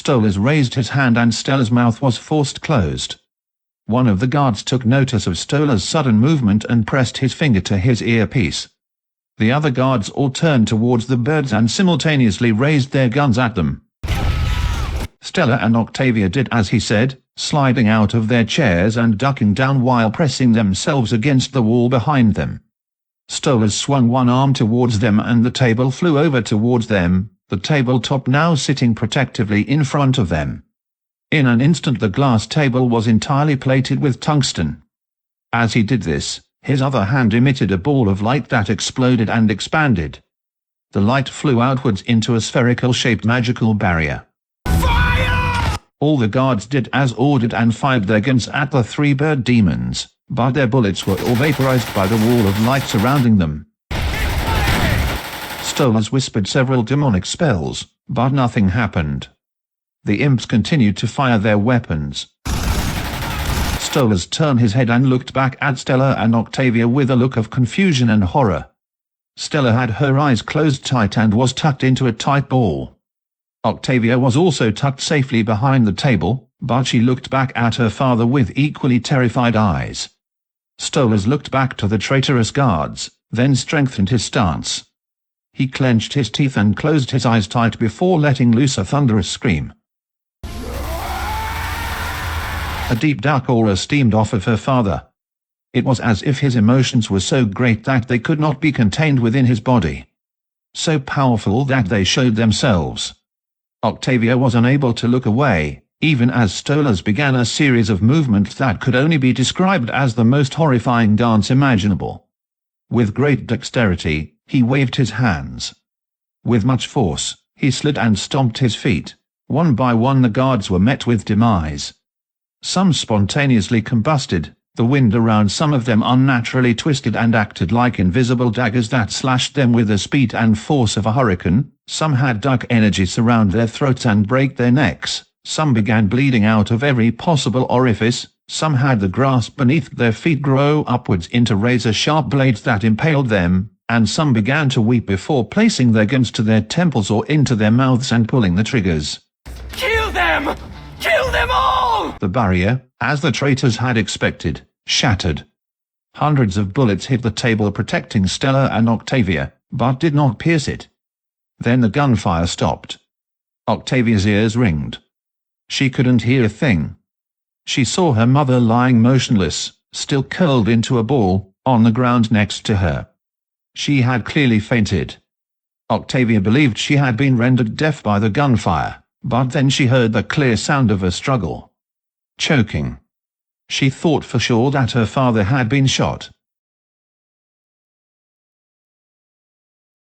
Stolas raised his hand and Stella's mouth was forced closed. One of the guards took notice of Stola's sudden movement and pressed his finger to his earpiece. The other guards all turned towards the birds and simultaneously raised their guns at them. Stella and Octavia did as he said, sliding out of their chairs and ducking down while pressing themselves against the wall behind them. Stolas swung one arm towards them and the table flew over towards them, the tabletop now sitting protectively in front of them. In an instant the glass table was entirely plated with tungsten. As he did this, his other hand emitted a ball of light that exploded and expanded. The light flew outwards into a spherical-shaped magical barrier. Fire! All the guards did as ordered and fired their guns at the three bird demons, but their bullets were all vaporized by the wall of light surrounding them. Stolas whispered several demonic spells, but nothing happened. The imps continued to fire their weapons. Stolas turned his head and looked back at Stella and Octavia with a look of confusion and horror. Stella had her eyes closed tight and was tucked into a tight ball. Octavia was also tucked safely behind the table, but she looked back at her father with equally terrified eyes. Stolas looked back to the traitorous guards, then strengthened his stance. He clenched his teeth and closed his eyes tight before letting loose a thunderous scream. A deep dark aura steamed off of her father. It was as if his emotions were so great that they could not be contained within his body. So powerful that they showed themselves. Octavia was unable to look away, even as Stolas began a series of movements that could only be described as the most horrifying dance imaginable. With great dexterity, he waved his hands. With much force, he slid and stomped his feet. One by one the guards were met with demise. Some spontaneously combusted, the wind around some of them unnaturally twisted and acted like invisible daggers that slashed them with the speed and force of a hurricane, some had dark energy surround their throats and break their necks, some began bleeding out of every possible orifice, some had the grass beneath their feet grow upwards into razor-sharp blades that impaled them, and some began to weep before placing their guns to their temples or into their mouths and pulling the triggers. Kill them! Kill them all! The barrier, as the traitors had expected, shattered. Hundreds of bullets hit the table protecting Stella and Octavia, but did not pierce it. Then the gunfire stopped. Octavia's ears ringed. She couldn't hear a thing. She saw her mother lying motionless, still curled into a ball, on the ground next to her. She had clearly fainted. Octavia believed she had been rendered deaf by the gunfire, but then she heard the clear sound of a struggle. Choking. She thought for sure that her father had been shot.